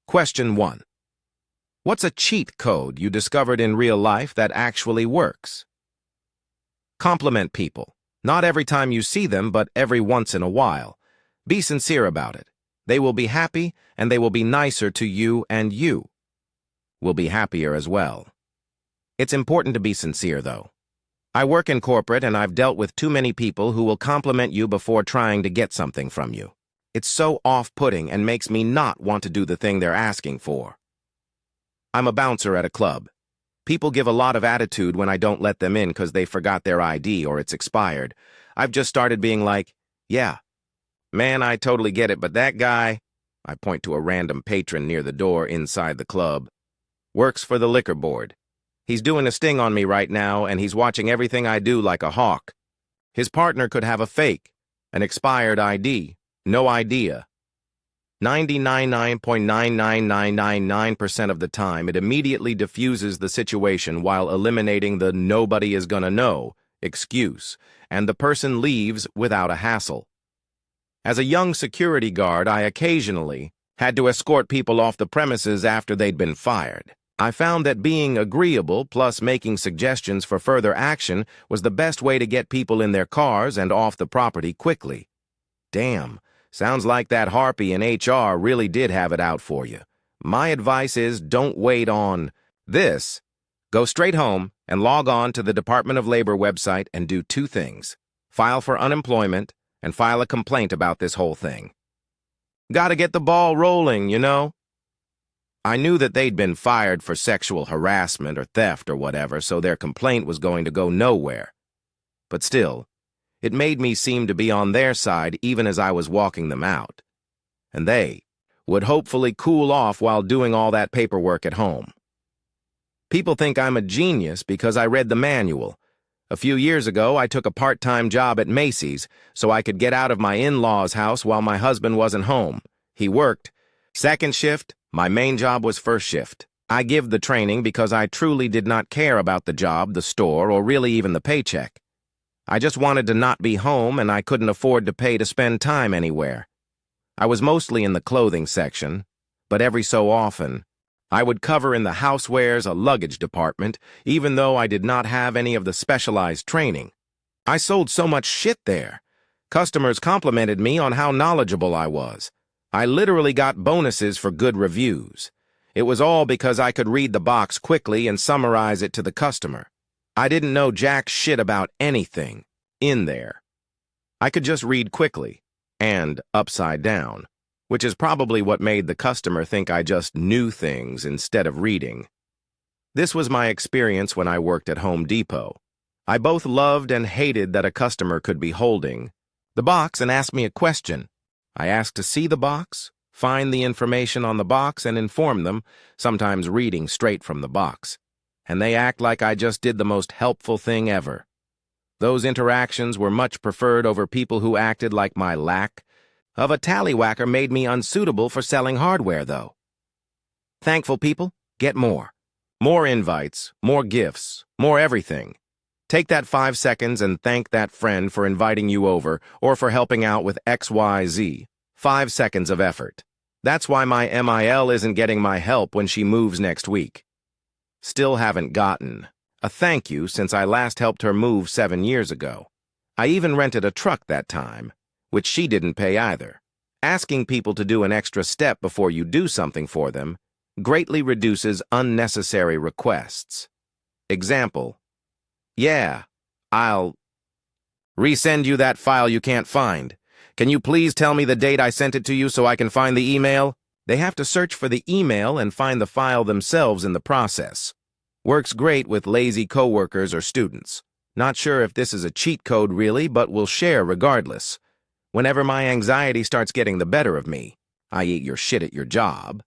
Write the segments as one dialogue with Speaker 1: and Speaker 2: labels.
Speaker 1: Question 1. What's a cheat code you discovered in real life that actually works? Compliment people. Not every time you see them, but every once in a while. Be sincere about it. They will be happy, and they will be nicer to you, and you will be happier as well. It's important to be sincere, though. I work in corporate, and I've dealt with too many people who will compliment you before trying to get something from you. It's so off-putting and makes me not want to do the thing they're asking for. I'm a bouncer at a club. People give a lot of attitude when I don't let them in because they forgot their ID or it's expired. I've just started being like, yeah, man, I totally get it, but that guy, I point to a random patron near the door inside the club, works for the liquor board. He's doing a sting on me right now, and he's watching everything I do like a hawk. His partner could have a fake, an expired ID, no idea. 99.99999% of the time, it immediately diffuses the situation while eliminating the "nobody is gonna know" excuse, and the person leaves without a hassle. As a young security guard, I occasionally had to escort people off the premises after they'd been fired. I found that being agreeable plus making suggestions for further action was the best way to get people in their cars and off the property quickly. Damn. Sounds like that harpy in HR really did have it out for you. My advice is don't wait on this. Go straight home and log on to the Department of Labor website and do two things. File for unemployment and file a complaint about this whole thing. Gotta get the ball rolling, you know? I knew that they'd been fired for sexual harassment or theft or whatever, so their complaint was going to go nowhere. But still, it made me seem to be on their side even as I was walking them out. And they would hopefully cool off while doing all that paperwork at home. People think I'm a genius because I read the manual. A few years ago, I took a part-time job at Macy's so I could get out of my in-laws' house while my husband wasn't home. He worked second shift. My main job was first shift. I give the training because I truly did not care about the job, the store, or really even the paycheck. I just wanted to not be home, and I couldn't afford to pay to spend time anywhere. I was mostly in the clothing section, but every so often, I would cover in the housewares, a luggage department, even though I did not have any of the specialized training. I sold so much shit there. Customers complimented me on how knowledgeable I was. I literally got bonuses for good reviews. It was all because I could read the box quickly and summarize it to the customer. I didn't know jack shit about anything in there. I could just read quickly and upside down, which is probably what made the customer think I just knew things instead of reading. This was my experience when I worked at Home Depot. I both loved and hated that a customer could be holding the box and ask me a question. I asked to see the box, find the information on the box, and inform them, sometimes reading straight from the box. And they act like I just did the most helpful thing ever. Those interactions were much preferred over people who acted like my lack of a tallywhacker made me unsuitable for selling hardware, though. Thankful people get more. More invites, more gifts, more everything. Take that 5 seconds and thank that friend for inviting you over or for helping out with XYZ. 5 seconds of effort. That's why my MIL isn't getting my help when she moves next week. Still haven't gotten a thank you since I last helped her move 7 years ago. I even rented a truck that time, which she didn't pay either. Asking people to do an extra step before you do something for them greatly reduces unnecessary requests. Example: yeah, I'll resend you that file you can't find. Can you please tell me the date I sent it to you so I can find the email? They have to search for the email and find the file themselves in the process. Works great with lazy coworkers or students. Not sure if this is a cheat code really, but will share regardless. Whenever my anxiety starts getting the better of me, i.e. your shit at your job,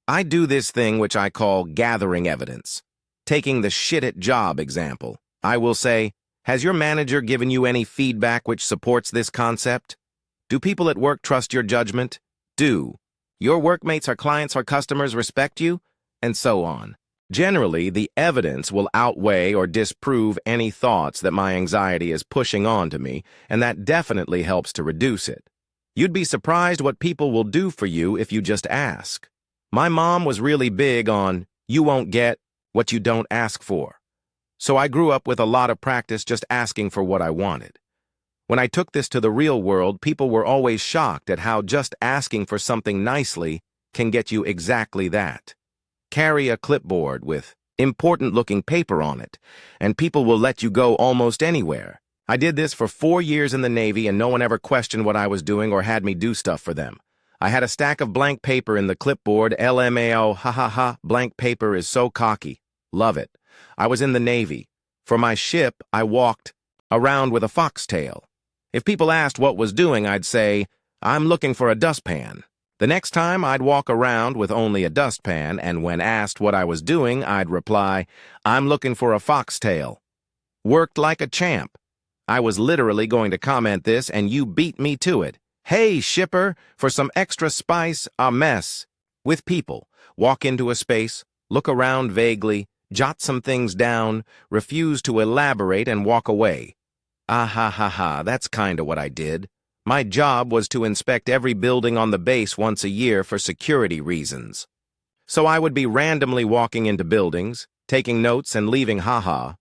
Speaker 1: I do this thing which I call gathering evidence. Taking the shit at job example, I will say, has your manager given you any feedback which supports this concept? Do people at work trust your judgment? Do your workmates or clients or customers respect you? And so on. Generally, the evidence will outweigh or disprove any thoughts that my anxiety is pushing onto me, and that definitely helps to reduce it. You'd be surprised what people will do for you if you just ask. My mom was really big on, you won't get what you don't ask for. So I grew up with a lot of practice just asking for what I wanted. When I took this to the real world, people were always shocked at how just asking for something nicely can get you exactly that. Carry a clipboard with important-looking paper on it, and people will let you go almost anywhere. I did this for 4 years in the Navy, and no one ever questioned what I was doing or had me do stuff for them. I had a stack of blank paper in the clipboard. LMAO, ha ha ha, blank paper is so cocky. Love it. I was in the Navy. For my ship, I walked around with a foxtail. If people asked what was doing, I'd say, I'm looking for a dustpan. The next time, I'd walk around with only a dustpan, and when asked what I was doing, I'd reply, I'm looking for a foxtail. Worked like a champ. I was literally going to comment this, and you beat me to it. Hey, shipper, for some extra spice, a mess. With people, walk into a space, look around vaguely, jot some things down, refuse to elaborate, and walk away. Ah ha ha ha, that's kinda what I did. My job was to inspect every building on the base once a year for security reasons. So I would be randomly walking into buildings, taking notes and leaving haha.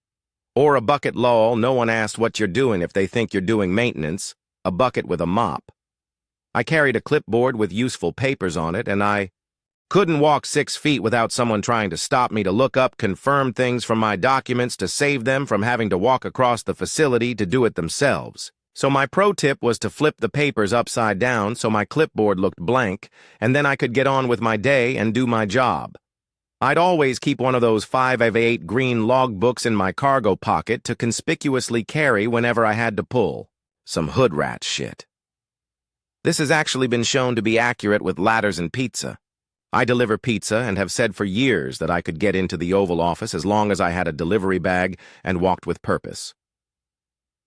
Speaker 1: Or a bucket lol, no one asked what you're doing if they think you're doing maintenance, a bucket with a mop. I carried a clipboard with useful papers on it, and I couldn't walk 6 feet without someone trying to stop me to look up, confirm things from my documents to save them from having to walk across the facility to do it themselves. So my pro tip was to flip the papers upside down so my clipboard looked blank, and then I could get on with my day and do my job. I'd always keep one of those 5x8 green logbooks in my cargo pocket to conspicuously carry whenever I had to pull. Some hood rat shit. This has actually been shown to be accurate with ladders and pizza. I deliver pizza and have said for years that I could get into the Oval Office as long as I had a delivery bag and walked with purpose.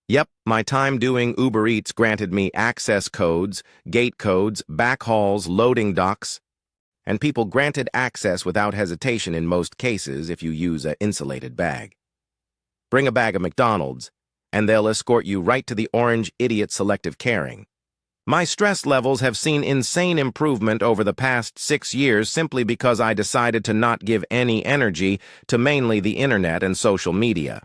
Speaker 1: Yep, my time doing Uber Eats granted me access codes, gate codes, backhauls, loading docks, and people granted access without hesitation in most cases if you use an insulated bag. Bring a bag of McDonald's, and they'll escort you right to the orange idiot selective caring. My stress levels have seen insane improvement over the past 6 years simply because I decided to not give any energy to mainly the internet and social media.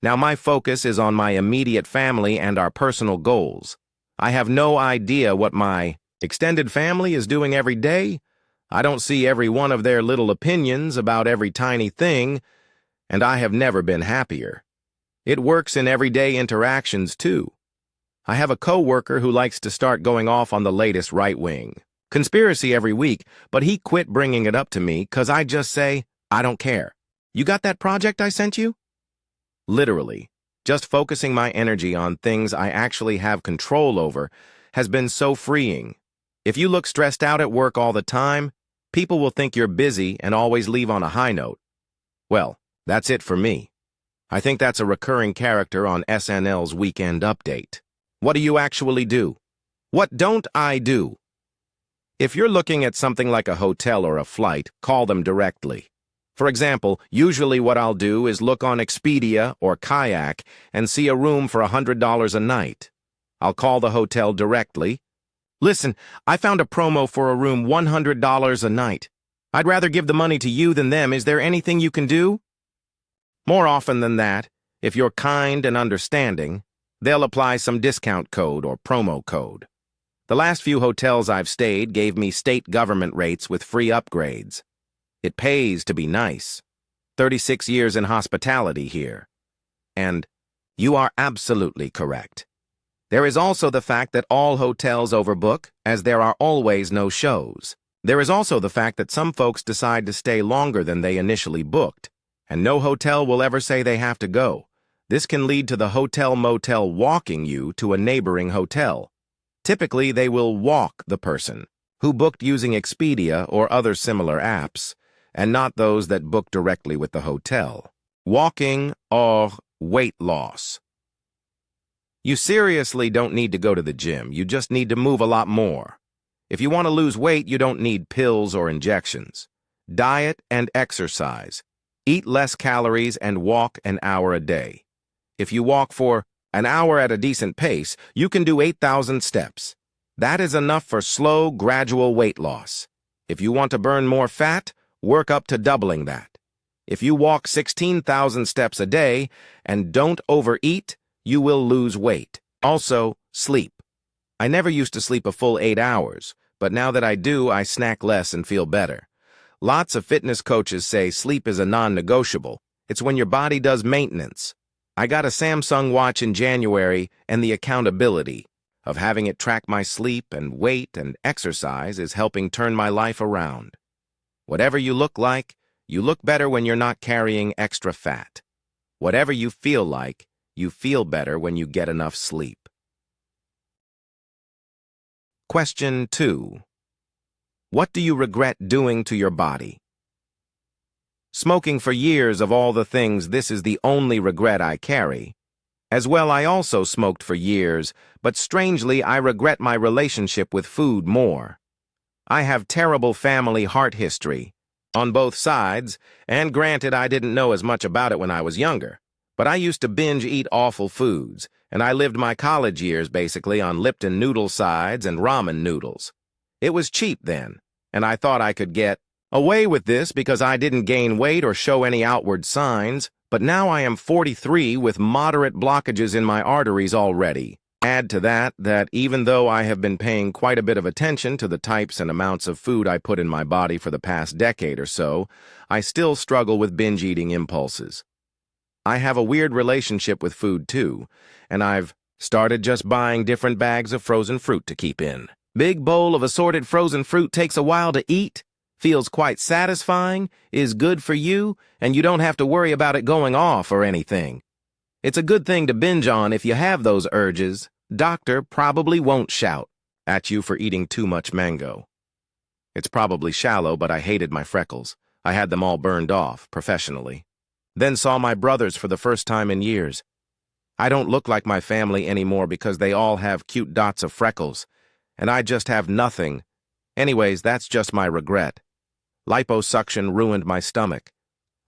Speaker 1: Now my focus is on my immediate family and our personal goals. I have no idea what my extended family is doing every day. I don't see every one of their little opinions about every tiny thing, and I have never been happier. It works in everyday interactions, too. I have a coworker who likes to start going off on the latest right-wing conspiracy every week, but he quit bringing it up to me 'cause I just say, I don't care. You got that project I sent you? Literally, just focusing my energy on things I actually have control over has been so freeing. If you look stressed out at work all the time, people will think you're busy and always leave on a high note. Well, that's it for me. I think that's a recurring character on SNL's Weekend Update. What do you actually do? What don't I do? If you're looking at something like a hotel or a flight, call them directly. For example, usually what I'll do is look on Expedia or Kayak and see a room for $100 a night. I'll call the hotel directly. Listen, I found a promo for a room $100 a night. I'd rather give the money to you than them. Is there anything you can do? More often than that, if you're kind and understanding, they'll apply some discount code or promo code. The last few hotels I've stayed gave me state government rates with free upgrades. It pays to be nice. 36 years in hospitality here. And you are absolutely correct. There is also the fact that all hotels overbook, as there are always no shows. There is also the fact that some folks decide to stay longer than they initially booked, and no hotel will ever say they have to go. This can lead to the hotel-motel walking you to a neighboring hotel. Typically, they will walk the person who booked using Expedia or other similar apps, and not those that book directly with the hotel. Walking or weight loss. You seriously don't need to go to the gym. You just need to move a lot more. If you want to lose weight, you don't need pills or injections. Diet and exercise. Eat less calories and walk an hour a day. If you walk for an hour at a decent pace, you can do 8,000 steps. That is enough for slow, gradual weight loss. If you want to burn more fat, work up to doubling that. If you walk 16,000 steps a day and don't overeat, you will lose weight. Also, sleep. I never used to sleep a full 8 hours, but now that I do, I snack less and feel better. Lots of fitness coaches say sleep is a non-negotiable. It's when your body does maintenance. I got a Samsung watch in January, and the accountability of having it track my sleep and weight and exercise is helping turn my life around. Whatever you look like, you look better when you're not carrying extra fat. Whatever you feel like, you feel better when you get enough sleep. Question 2. What do you regret doing to your body? Smoking for years, of all the things, this is the only regret I carry. As well, I also smoked for years, but strangely, I regret my relationship with food more. I have terrible family heart history on both sides, and granted, I didn't know as much about it when I was younger, but I used to binge eat awful foods, and I lived my college years basically on Lipton noodle sides and ramen noodles. It was cheap then, and I thought I could get away with this because I didn't gain weight or show any outward signs, but now I am 43 with moderate blockages in my arteries already. Add to that even though I have been paying quite a bit of attention to the types and amounts of food I put in my body for the past decade or so, I still struggle with binge eating impulses. I have a weird relationship with food too, and I've started just buying different bags of frozen fruit to keep in. Big bowl of assorted frozen fruit takes a while to eat, feels quite satisfying, is good for you, and you don't have to worry about it going off or anything. It's a good thing to binge on if you have those urges. Doctor probably won't shout at you for eating too much mango. It's probably shallow, but I hated my freckles. I had them all burned off, professionally. Then saw my brothers for the first time in years. I don't look like my family anymore because they all have cute dots of freckles, and I just have nothing. Anyways, that's just my regret. Liposuction ruined my stomach.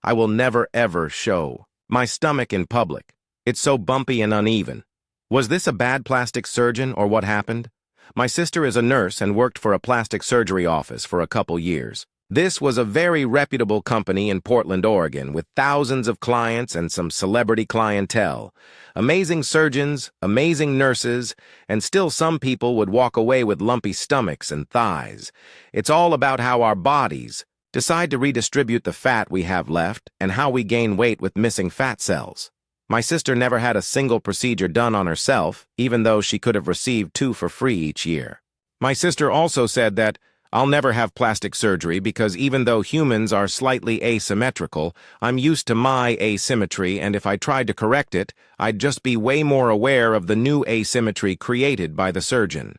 Speaker 1: I will never ever show my stomach in public. It's so bumpy and uneven. Was this a bad plastic surgeon or what happened? My sister is a nurse and worked for a plastic surgery office for a couple years. This was a very reputable company in Portland, Oregon, with thousands of clients and some celebrity clientele. Amazing surgeons, amazing nurses, and still some people would walk away with lumpy stomachs and thighs. It's all about how our bodies decide to redistribute the fat we have left and how we gain weight with missing fat cells. My sister never had a single procedure done on herself, even though she could have received 2 for free each year. My sister also said that I'll never have plastic surgery because even though humans are slightly asymmetrical, I'm used to my asymmetry, and if I tried to correct it, I'd just be way more aware of the new asymmetry created by the surgeon.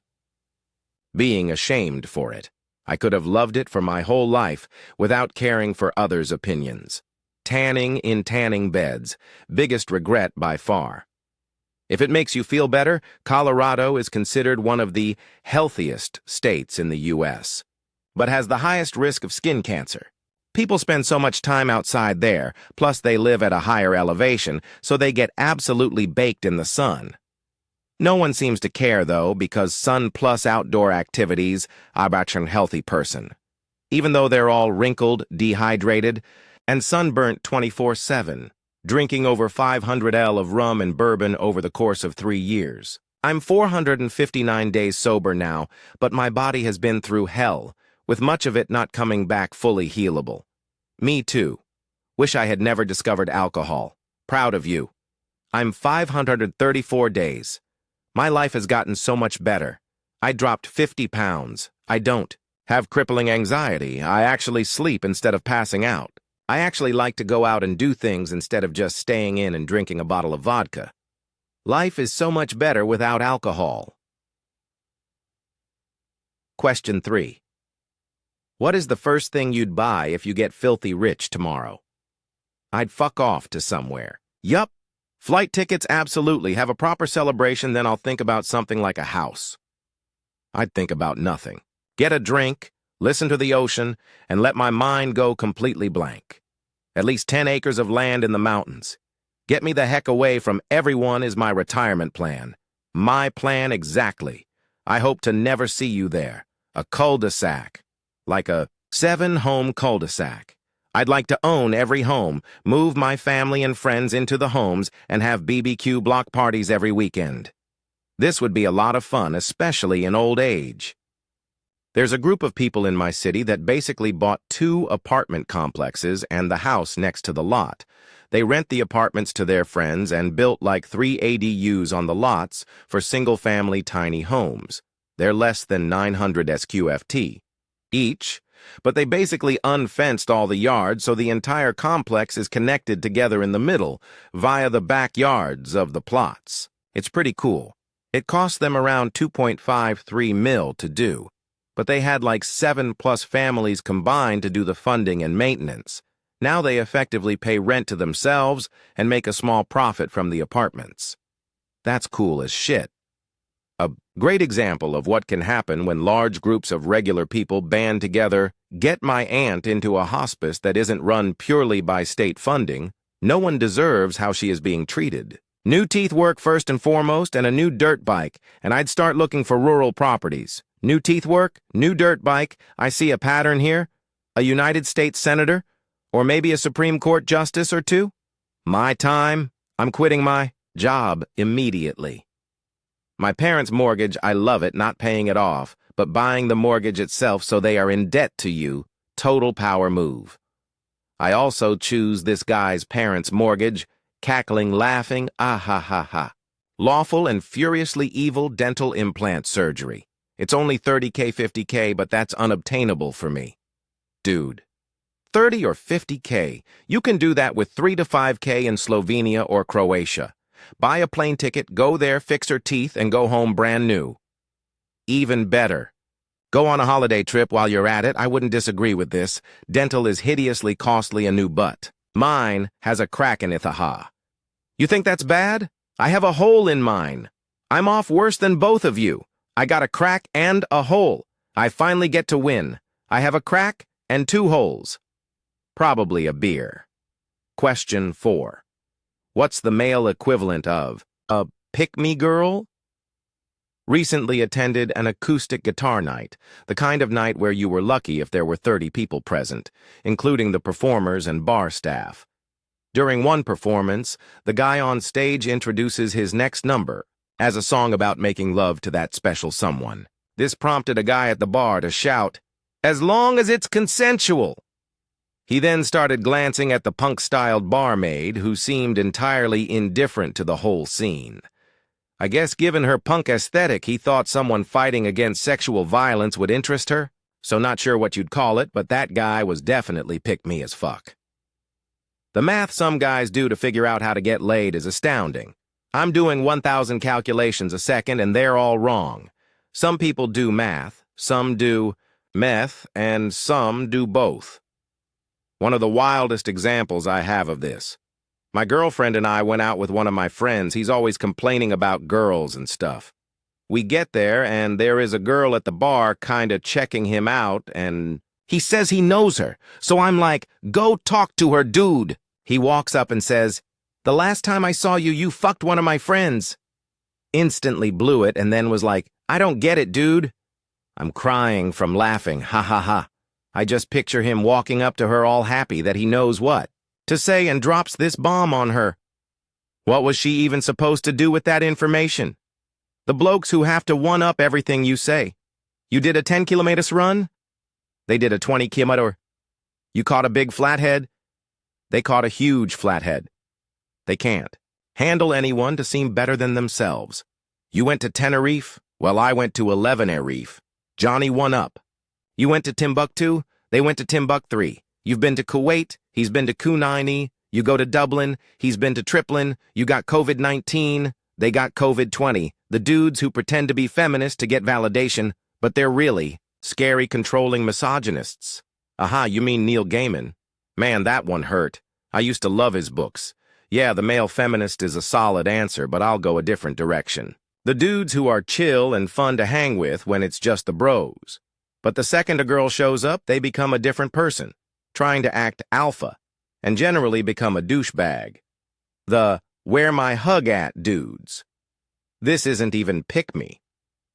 Speaker 1: Being ashamed for it. I could have loved it for my whole life without caring for others' opinions. Tanning in tanning beds. Biggest regret by far. If it makes you feel better, Colorado is considered one of the healthiest states in the U.S., but has the highest risk of skin cancer. People spend so much time outside there, plus they live at a higher elevation, so they get absolutely baked in the sun. No one seems to care, though, because sun plus outdoor activities are about a healthy person. Even though they're all wrinkled, dehydrated, and sunburnt 24/7, drinking over 500 ml of rum and bourbon over the course of 3 years. I'm 459 days sober now, but my body has been through hell, with much of it not coming back fully healable. Me too. Wish I had never discovered alcohol. Proud of you. I'm 534 days. My life has gotten so much better. I dropped 50 pounds. I don't have crippling anxiety. I actually sleep instead of passing out. I actually like to go out and do things instead of just staying in and drinking a bottle of vodka. Life is so much better without alcohol. Question 3. What is the first thing you'd buy if you get filthy rich tomorrow? I'd fuck off to somewhere. Yup. Flight tickets, absolutely. Have a proper celebration, then I'll think about something like a house. I'd think about nothing. Get a drink, listen to the ocean, and let my mind go completely blank. At least 10 acres of land in the mountains. Get me the heck away from everyone is my retirement plan. My plan exactly. I hope to never see you there. A cul-de-sac. like a 7-home cul-de-sac. I'd like to own every home, move my family and friends into the homes, and have BBQ block parties every weekend. This would be a lot of fun, especially in old age. There's a group of people in my city that basically bought 2 apartment complexes and the house next to the lot. They rent the apartments to their friends and built like 3 ADUs on the lots for single-family tiny homes. They're less than 900 SQFT each, but they basically unfenced all the yards so the entire complex is connected together in the middle via the backyards of the plots. It's pretty cool. It cost them around 2.53 mil to do, but they had like 7+ families combined to do the funding and maintenance. Now they effectively pay rent to themselves and make a small profit from the apartments. That's cool as shit. A great example of what can happen when large groups of regular people band together, get my aunt into a hospice that isn't run purely by state funding. No one deserves how she is being treated. New teeth work first and foremost, and a new dirt bike, and I'd start looking for rural properties. New teeth work, new dirt bike, I see a pattern here. A United States Senator, or maybe a Supreme Court Justice or 2. My time, I'm quitting my job immediately. My parents' mortgage, I love it, not paying it off, but buying the mortgage itself so they are in debt to you, total power move. I also choose this guy's parents' mortgage, cackling, laughing, ah ha ha ha. Lawful and furiously evil dental implant surgery. It's only 30K, 50K, but that's unobtainable for me. Dude, 30 or 50K, you can do that with 3 to 5K in Slovenia or Croatia. Buy a plane ticket, go there, fix her teeth, and go home brand new. Even better. Go on a holiday trip while you're at it. I wouldn't disagree with this. Dental is hideously costly a new butt. Mine has a crack in it, aha. You think that's bad? I have a hole in mine. I'm off worse than both of you. I got a crack and a hole. I finally get to win. I have a crack and 2 holes. Probably a beer. Question 4. What's the male equivalent of a pick-me girl? Recently attended an acoustic guitar night, the kind of night where you were lucky if there were 30 people present, including the performers and bar staff. During one performance, the guy on stage introduces his next number as a song about making love to that special someone. This prompted a guy at the bar to shout, "As long as it's consensual." He then started glancing at the punk-styled barmaid, who seemed entirely indifferent to the whole scene. I guess given her punk aesthetic, he thought someone fighting against sexual violence would interest her. So not sure what you'd call it, but that guy was definitely pick-me as fuck. The math some guys do to figure out how to get laid is astounding. I'm doing 1,000 calculations a second, and they're all wrong. Some people do math, some do meth, and some do both. One of the wildest examples I have of this. My girlfriend and I went out with one of my friends. He's always complaining about girls and stuff. We get there, and there is a girl at the bar kinda checking him out, and he says he knows her. So I'm like, "Go talk to her, dude." He walks up and says, "The last time I saw you, you fucked one of my friends." Instantly blew it and then was like, "I don't get it, dude." I'm crying from laughing, ha ha ha. I just picture him walking up to her all happy that he knows what to say and drops this bomb on her. What was she even supposed to do with that information? The blokes who have to one-up everything you say. You did a 10-kilometer run? They did a 20-kilometer. You caught a big flathead? They caught a huge flathead. They can't handle anyone to seem better than themselves. You went to Tenerife? Well, I went to 11-Erife. Johnny one-up. You went to Timbuktu? They went to Timbuktu. You've been to Kuwait? He's been to Kunaini. You go to Dublin? He's been to Triplin. You got COVID-19. They got COVID-20. The dudes who pretend to be feminists to get validation, but they're really scary, controlling misogynists. Aha, you mean Neil Gaiman. Man, that one hurt. I used to love his books. Yeah, the male feminist is a solid answer, but I'll go a different direction. The dudes who are chill and fun to hang with when it's just the bros. But the second a girl shows up, they become a different person, trying to act alpha, and generally become a douchebag. The where my hug at dudes. This isn't even pick me.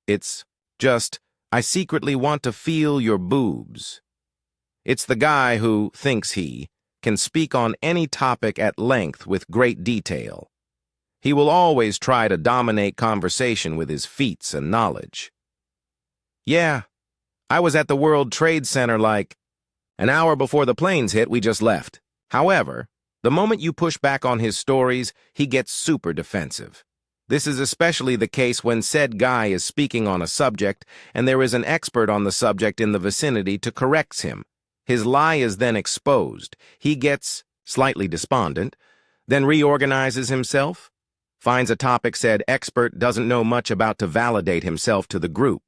Speaker 1: It's just, I secretly want to feel your boobs. It's the guy who, thinks he, can speak on any topic at length with great detail. He will always try to dominate conversation with his feats and knowledge. Yeah, I was at the World Trade Center like an hour before the planes hit, we just left. However, the moment you push back on his stories, he gets super defensive. This is especially the case when said guy is speaking on a subject and there is an expert on the subject in the vicinity to correct him. His lie is then exposed. He gets slightly despondent, then reorganizes himself, finds a topic said expert doesn't know much about to validate himself to the group.